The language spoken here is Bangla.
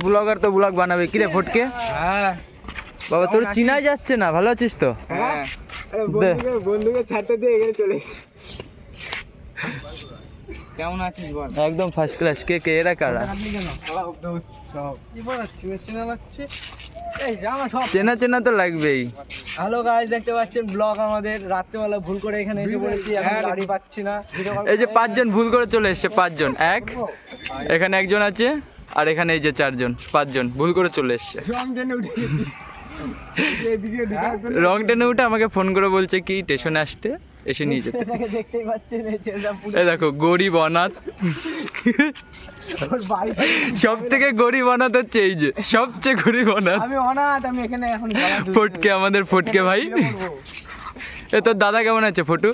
ব্লগার তো ব্লগ বানাবে কি রে ফটকে? বাবা তোর চিনাই যাচ্ছে না, ভালো আছিস তো? বন্ধুকে ছাড়তে দিয়ে এখানে চলে কেমন আছিস বল? একদম ফার্স্ট ক্লাস। কে কে এরা কারা? চেনা চেনা তো লাগবেই। হ্যালো গাইস, দেখতে পাচ্ছেন ব্লগ আমাদের। রাত্রেবেলা ভুল করে এখানে এসে পড়েছি, এখন গাড়ি পাচ্ছি না। এই যে 5 জন ভুল করে চলে এসছে, 5 জন। এখানে একজন আছে, আর এখানে এই যে 4 জন, 5 জন ভুল করে চলে এসছে। রং টেনে উঠে আমাকে ফোন করে বলছে কি স্টেশনে আসতে, এসে নিয়ে যেতে। দেখতেই পাচ্ছেন এই দেখো গরিব অনাথ। সব থেকে গরিব অনাথ হচ্ছে এই যে, সবচেয়ে গরিব অনাথ। আমি অনাথ, আমি এখানে এখন ফটকে, আমাদের ফটকে ভাই। এ তোর দাদা কেমন আছে ফটু?